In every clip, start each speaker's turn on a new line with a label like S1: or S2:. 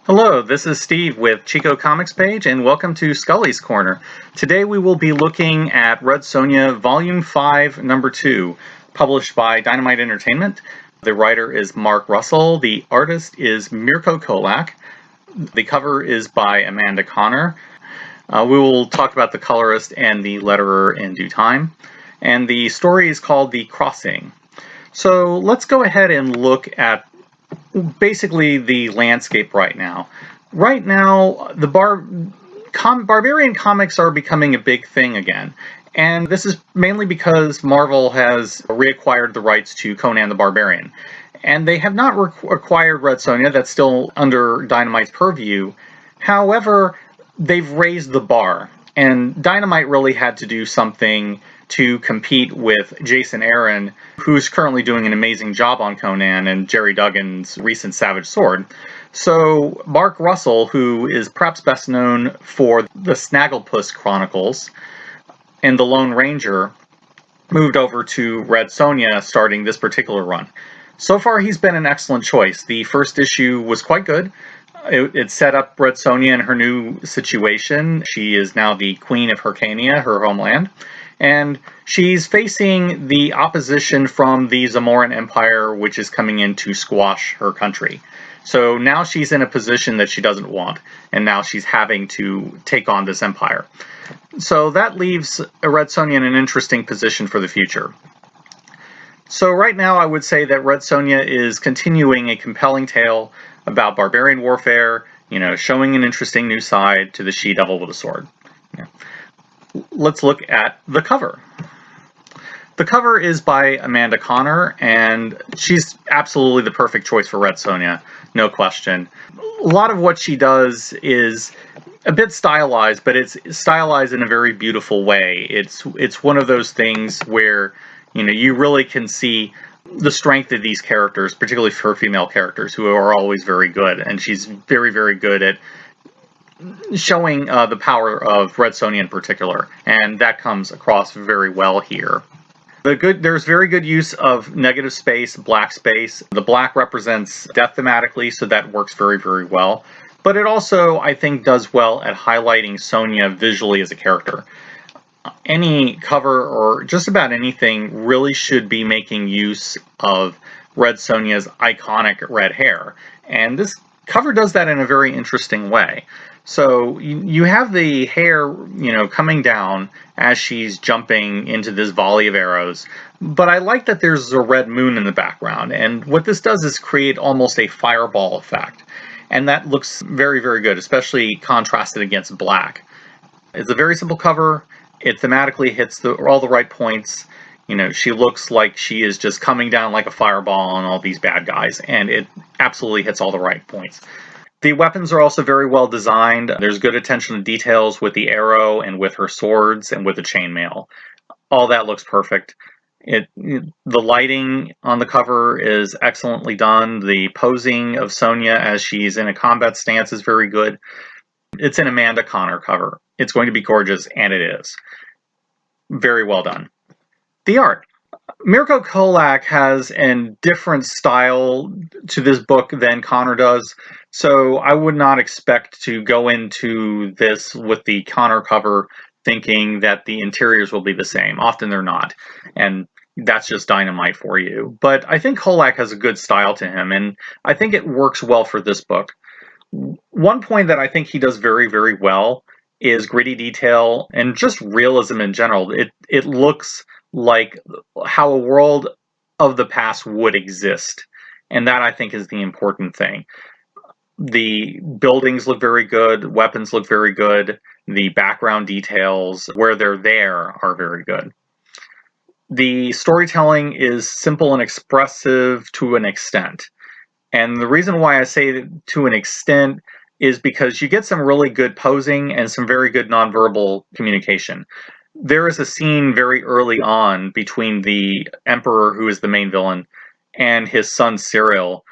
S1: Hello, this is Steve with Chico Comics Page, and welcome to Scully's Corner. Today we will be looking at Red Sonja Volume 5, Number 2, published by Dynamite Entertainment. The writer is Mark Russell, the artist is Mirko Colak, the cover is by Amanda Connor. We will talk about the colorist and the letterer in due time. And the story is called The Crossing. So let's go ahead and look at basically the landscape right now. Right now, the barbarian comics are becoming a big thing again. And this is mainly because Marvel has reacquired the rights to Conan the Barbarian. And they have not acquired Red Sonja, that's still under Dynamite's purview. However, they've raised the bar. And Dynamite really had to do something to compete with Jason Aaron, who's currently doing an amazing job on Conan, and Jerry Duggan's recent Savage Sword. So Mark Russell, who is perhaps best known for the Snagglepuss Chronicles and the Lone Ranger, moved over to Red Sonja starting this particular run. So far he's been an excellent choice. The first issue was quite good. It set up Red Sonja in her new situation. She is now the Queen of Hyrkania, her homeland. And she's facing the opposition from the Zamoran Empire, which is coming in to squash her country. So now she's in a position that she doesn't want, and now she's having to take on this empire. So that leaves Red Sonja in an interesting position for the future. So right now I would say that Red Sonja is continuing a compelling tale about barbarian warfare, showing an interesting new side to the she-devil with a sword. Let's look at the cover. The cover is by Amanda Connor, and she's absolutely the perfect choice for Red Sonja, no question. A lot of what she does is a bit stylized, but it's stylized in a very beautiful way. It's one of those things where you really can see the strength of these characters, particularly for female characters, who are always very good, and she's very, very good at showing the power of Red Sonja in particular, and that comes across very well here. There's very good use of negative space, black space. The black represents death thematically, so that works very, very well. But it also, I think, does well at highlighting Sonja visually as a character. Any cover or just about anything really should be making use of Red Sonja's iconic red hair, and this cover does that in a very interesting way. So you have the hair, coming down as she's jumping into this volley of arrows, but I like that there's a red moon in the background, and what this does is create almost a fireball effect, and that looks very, very good, especially contrasted against black. It's a very simple cover. It thematically hits all the right points. She looks like she is just coming down like a fireball on all these bad guys, and it absolutely hits all the right points. The weapons are also very well designed. There's good attention to details with the arrow and with her swords and with the chainmail. All that looks perfect. The lighting on the cover is excellently done. The posing of Sonja as she's in a combat stance is very good. It's an Amanda Connor cover. It's going to be gorgeous, and it is. Very well done. The art. Mirko Colak has a different style to this book than Connor does, so I would not expect to go into this with the Connor cover thinking that the interiors will be the same. Often they're not, and that's just Dynamite for you. But I think Colak has a good style to him, and I think it works well for this book. One point that I think he does very, very well is gritty detail and just realism in general. It looks like how a world of the past would exist, and that I think is the important thing. The buildings look very good, weapons look very good, the background details where they're there are very good. The storytelling is simple and expressive to an extent, and the reason why I say to an extent is because you get some really good posing and some very good nonverbal communication. There is a scene very early on between the Emperor, who is the main villain, and his son Cyril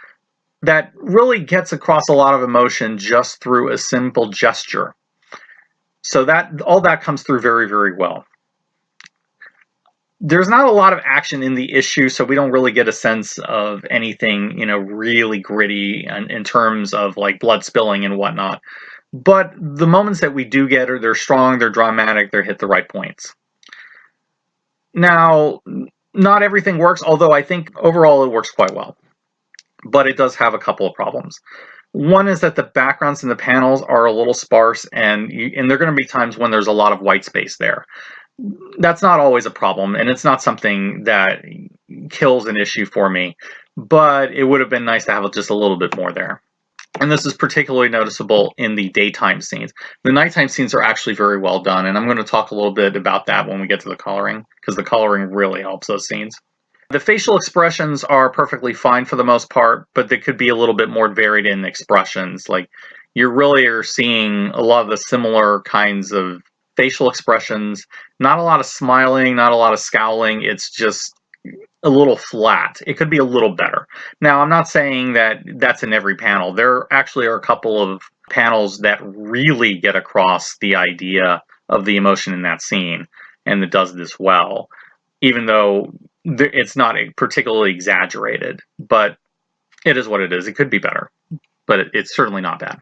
S1: that really gets across a lot of emotion just through a simple gesture. So all that comes through very, very well. There's not a lot of action in the issue, so we don't really get a sense of anything, really gritty in terms of like blood spilling and whatnot. But the moments that we do get they're strong, they're dramatic, they hit the right points. Now, not everything works, although I think overall it works quite well. But it does have a couple of problems. One is that the backgrounds in the panels are a little sparse, and there are going to be times when there's a lot of white space there. That's not always a problem, and it's not something that kills an issue for me, but it would have been nice to have just a little bit more there. And this is particularly noticeable in the daytime scenes. The nighttime scenes are actually very well done, and I'm going to talk a little bit about that when we get to the coloring, because the coloring really helps those scenes. The facial expressions are perfectly fine for the most part, but they could be a little bit more varied in expressions. Like, you really are seeing a lot of the similar kinds of facial expressions. Not a lot of smiling, not a lot of scowling. It's just a little flat. It could be a little better. Now, I'm not saying that that's in every panel. There actually are a couple of panels that really get across the idea of the emotion in that scene, and it does this well, even though it's not particularly exaggerated, but it is what it is. It could be better, but it's certainly not bad.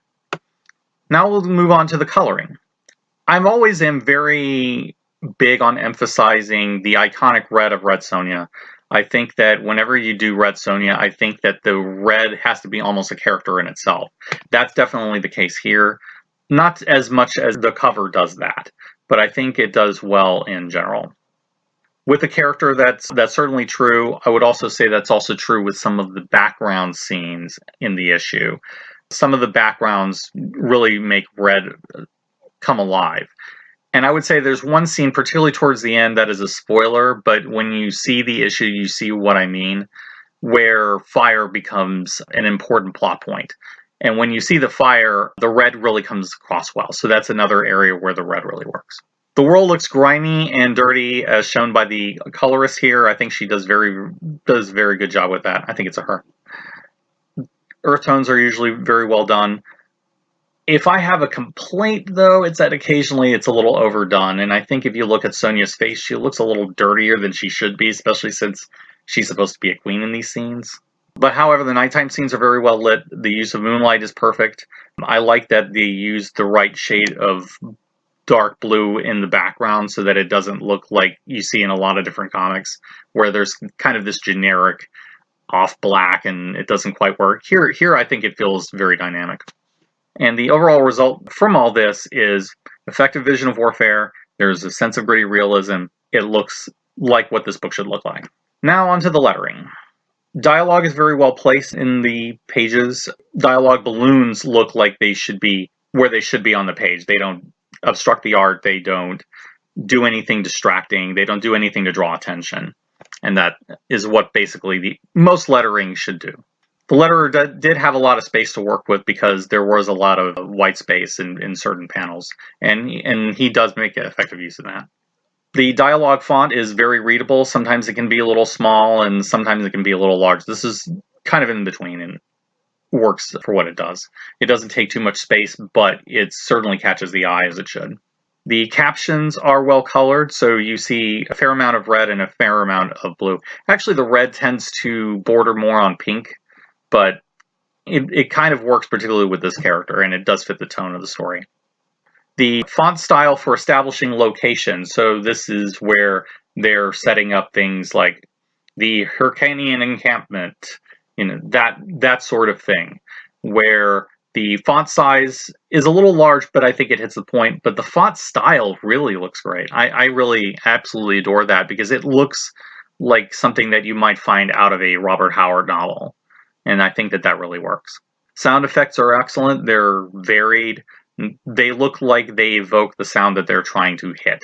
S1: Now we'll move on to the coloring. I'm always very big on emphasizing the iconic red of Red Sonja. I think that whenever you do Red Sonja, I think that the red has to be almost a character in itself. That's definitely the case here. Not as much as the cover does that, but I think it does well in general. With the character, that's certainly true. I would also say that's also true with some of the background scenes in the issue. Some of the backgrounds really make Red come alive. And I would say there's one scene, particularly towards the end, that is a spoiler, but when you see the issue, you see what I mean, where fire becomes an important plot point. And when you see the fire, the red really comes across well. So that's another area where the red really works. The world looks grimy and dirty, as shown by the colorist here. I think she does very good job with that. I think it's a her. Earth tones are usually very well done. If I have a complaint, though, it's that occasionally it's a little overdone. And I think if you look at Sonja's face, she looks a little dirtier than she should be, especially since she's supposed to be a queen in these scenes. But however, the nighttime scenes are very well lit. The use of moonlight is perfect. I like that they used the right shade of dark blue in the background so that it doesn't look like you see in a lot of different comics where there's kind of this generic off black and it doesn't quite work. Here I think it feels very dynamic. And the overall result from all this is effective vision of warfare. There's a sense of gritty realism. It looks like what this book should look like. Now onto the lettering. Dialogue is very well placed in the pages. Dialogue balloons look like they should be where they should be on the page. They don't obstruct the art. They don't do anything distracting. They don't do anything to draw attention. And that is what basically most lettering should do. The letterer did have a lot of space to work with because there was a lot of white space in certain panels. And he does make effective use of that. The dialogue font is very readable. Sometimes it can be a little small and sometimes it can be a little large. This is kind of in between and works for what it does. It doesn't take too much space, but it certainly catches the eye as it should. The captions are well colored, so you see a fair amount of red and a fair amount of blue. Actually, the red tends to border more on pink, but it kind of works particularly with this character, and it does fit the tone of the story. The font style for establishing location, so this is where they're setting up things like the Hyrkanian encampment, that sort of thing, where the font size is a little large, but I think it hits the point. But the font style really looks great. I really absolutely adore that because it looks like something that you might find out of a Robert Howard novel. And I think that really works. Sound effects are excellent. They're varied. They look like they evoke the sound that they're trying to hit.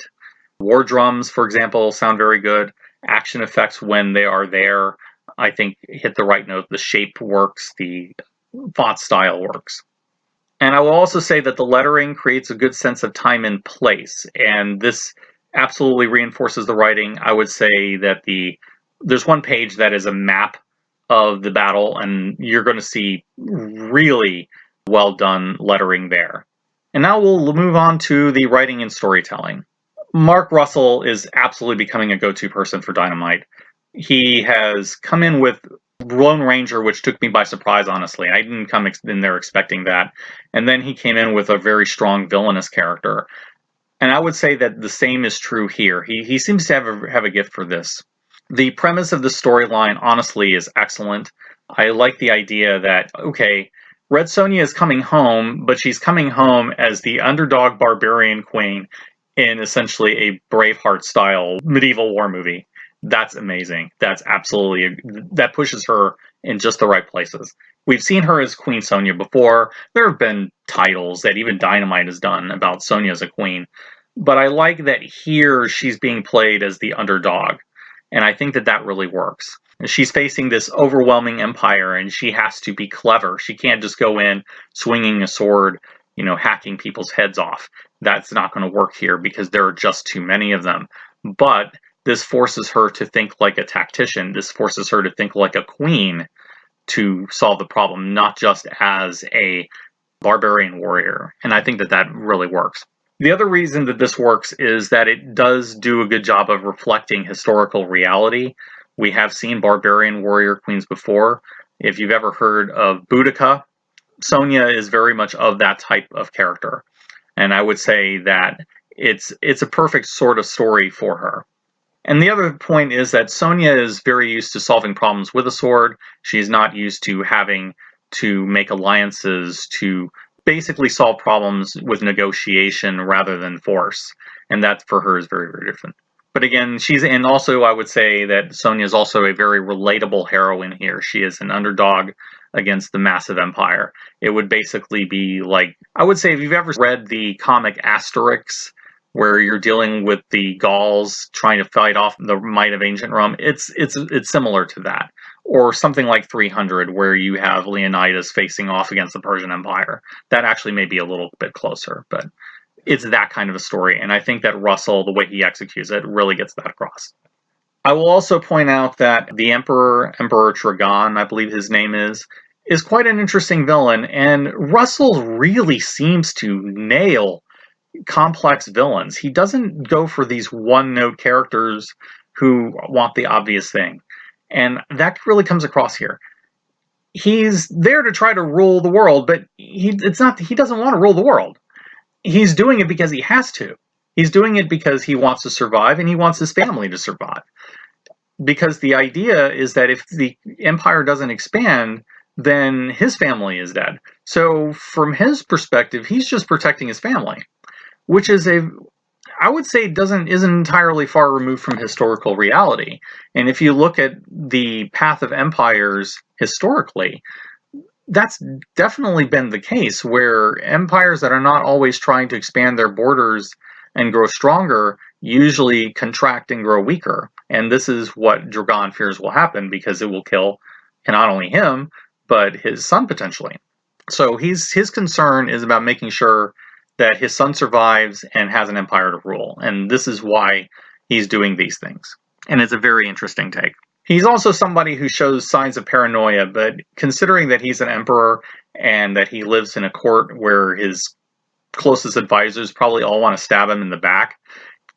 S1: War drums, for example, sound very good. Action effects, when they are there, I think hit the right note. The shape works. The font style works. And I will also say that the lettering creates a good sense of time and place. And this absolutely reinforces the writing. I would say that there's one page that is a map of the battle, and you're going to see really well done lettering there. And now we'll move on to the writing and storytelling. Mark Russell is absolutely becoming a go-to person for Dynamite. He has come in with Lone Ranger, which took me by surprise, honestly. I didn't come in there expecting that. And then he came in with a very strong villainous character. And I would say that the same is true here. He seems to have a gift for this. The premise of the storyline, honestly, is excellent. I like the idea that, okay, Red Sonja is coming home, but she's coming home as the underdog barbarian queen in essentially a Braveheart-style medieval war movie. That's amazing. That's absolutely, that pushes her in just the right places. We've seen her as Queen Sonja before. There have been titles that even Dynamite has done about Sonja as a queen. But I like that here she's being played as the underdog. And I think that that really works. She's facing this overwhelming empire, and she has to be clever. She can't just go in swinging a sword, hacking people's heads off. That's not going to work here because there are just too many of them. But this forces her to think like a tactician. This forces her to think like a queen to solve the problem, not just as a barbarian warrior. And I think that that really works. The other reason that this works is that it does do a good job of reflecting historical reality. We have seen barbarian warrior queens before. If you've ever heard of Boudica, Sonja is very much of that type of character. And I would say that it's a perfect sort of story for her. And the other point is that Sonja is very used to solving problems with a sword. She's not used to having to make alliances to basically solve problems with negotiation rather than force. And that for her is very, very different. But again, and also I would say that Sonja is also a very relatable heroine here. She is an underdog against the massive empire. It would basically be like, I would say if you've ever read the comic Asterix, where you're dealing with the Gauls trying to fight off the might of ancient Rome, it's similar to that. Or something like 300, where you have Leonidas facing off against the Persian Empire. That actually may be a little bit closer, but it's that kind of a story. And I think that Russell, the way he executes it, really gets that across. I will also point out that the Emperor Dragan, I believe his name is quite an interesting villain. And Russell really seems to nail complex villains. He doesn't go for these one-note characters who want the obvious thing. And that really comes across here. He's there to try to rule the world, but he doesn't want to rule the world. He's doing it because he has to. He's doing it because he wants to survive and he wants his family to survive. Because the idea is that if the empire doesn't expand, then his family is dead. So from his perspective, he's just protecting his family, which is I would say isn't entirely far removed from historical reality. And if you look at the path of empires historically, that's definitely been the case, where empires that are not always trying to expand their borders and grow stronger usually contract and grow weaker. And this is what Dragan fears will happen, because it will kill not only him, but his son potentially. So his concern is about making sure that his son survives and has an empire to rule. And this is why he's doing these things. And it's a very interesting take. He's also somebody who shows signs of paranoia, but considering that he's an emperor and that he lives in a court where his closest advisors probably all want to stab him in the back,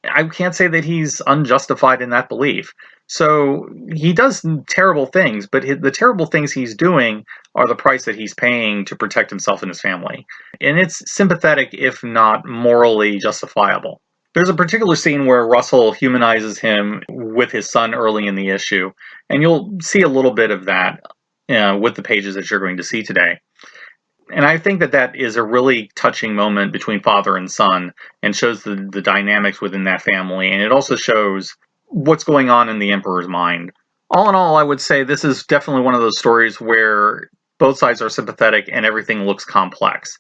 S1: I can't say that he's unjustified in that belief. So he does terrible things, but the terrible things he's doing are the price that he's paying to protect himself and his family. And it's sympathetic, if not morally justifiable. There's a particular scene where Russell humanizes him with his son early in the issue, and you'll see a little bit of that with the pages that you're going to see today. And I think that that is a really touching moment between father and son, and shows the dynamics within that family, and it also shows what's going on in the Emperor's mind. All in all, I would say this is definitely one of those stories where both sides are sympathetic and everything looks complex.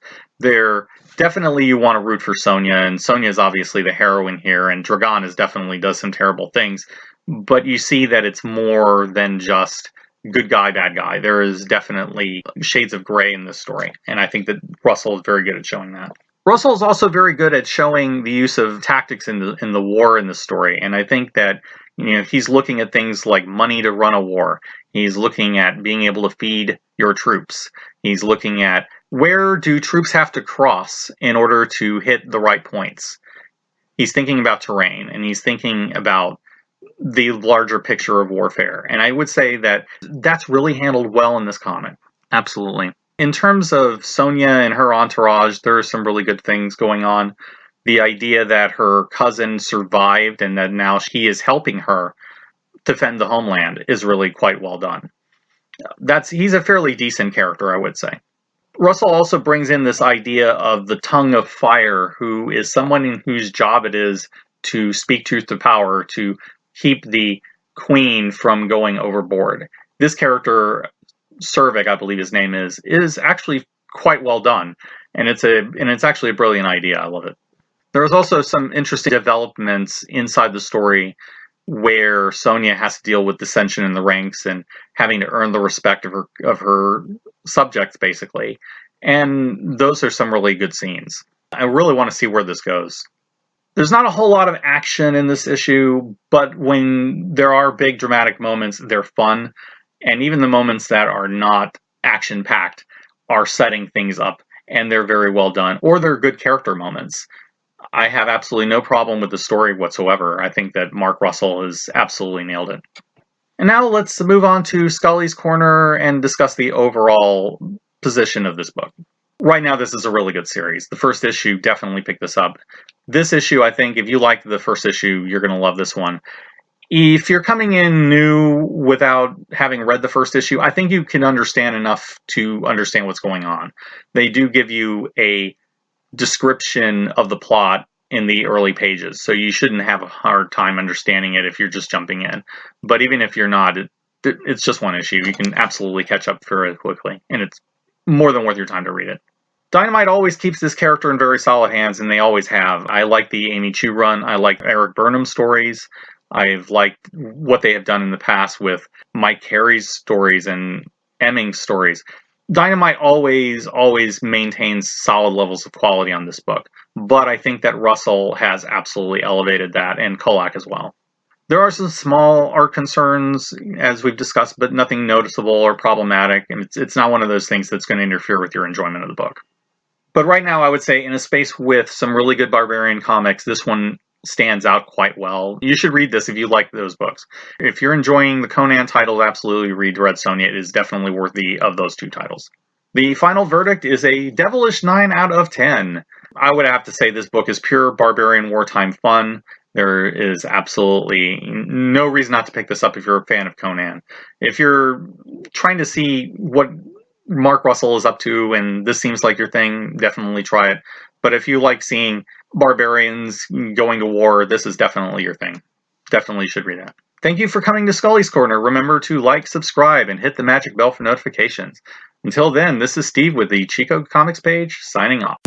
S1: Definitely you want to root for Sonja, and Sonja is obviously the heroine here, and Dragan definitely does some terrible things, but you see that it's more than just good guy, bad guy. There is definitely shades of gray in this story, and I think that Russell is very good at showing that. Russell is also very good at showing the use of tactics in the war in the story, and I think that he's looking at things like money to run a war. He's looking at being able to feed your troops. He's looking at where do troops have to cross in order to hit the right points. He's thinking about terrain, and he's thinking about the larger picture of warfare. And I would say that that's really handled well in this comic. Absolutely. In terms of Sonja and her entourage, there are some really good things going on. The idea that her cousin survived and that now he is helping her defend the homeland is really quite well done. He's a fairly decent character, I would say. Russell also brings in this idea of the tongue of fire, who is someone in whose job it is to speak truth to power, to keep the queen from going overboard. This character, Cervic, I believe his name is actually quite well done, and it's actually a brilliant idea. I love it. There was also some interesting developments inside the story where Sonja has to deal with dissension in the ranks and having to earn the respect of her subjects, basically. And those are some really good scenes. I really want to see where this goes. There's not a whole lot of action in this issue, but when there are big dramatic moments, they're fun. And even the moments that are not action-packed are setting things up, and they're very well done. Or they're good character moments. I have absolutely no problem with the story whatsoever. I think that Mark Russell has absolutely nailed it. And now let's move on to Scully's Corner and discuss the overall position of this book. Right now, this is a really good series. The first issue definitely picked this up. This issue, I think, if you liked the first issue, you're going to love this one. If you're coming in new without having read the first issue, I think you can understand enough to understand what's going on. They do give you a description of the plot in the early pages, so you shouldn't have a hard time understanding it if you're just jumping in. But even if you're not, it's just one issue. You can absolutely catch up very quickly, and it's more than worth your time to read it. Dynamite always keeps this character in very solid hands, and they always have. I like the Amy Chu run. I like Eric Burnham stories. I've liked what they have done in the past with Mike Carey's stories and Emming's stories. Dynamite always maintains solid levels of quality on this book, but I think that Russell has absolutely elevated that, and Colak as well. There are some small art concerns, as we've discussed, but nothing noticeable or problematic, and it's not one of those things that's going to interfere with your enjoyment of the book. But right now, I would say, in a space with some really good Barbarian comics, this one stands out quite well. You should read this if you like those books. If you're enjoying the Conan titles, absolutely read Red Sonja. It is definitely worthy of those two titles. The final verdict is a devilish 9 out of 10. I would have to say this book is pure Barbarian wartime fun. There is absolutely no reason not to pick this up if you're a fan of Conan. If you're trying to see what Mark Russell is up to and this seems like your thing, definitely try it. But if you like seeing barbarians going to war, this is definitely your thing. Definitely should read that. Thank you for coming to Scully's Corner. Remember to like, subscribe, and hit the magic bell for notifications. Until then, this is Steve with the Chico Comics page, signing off.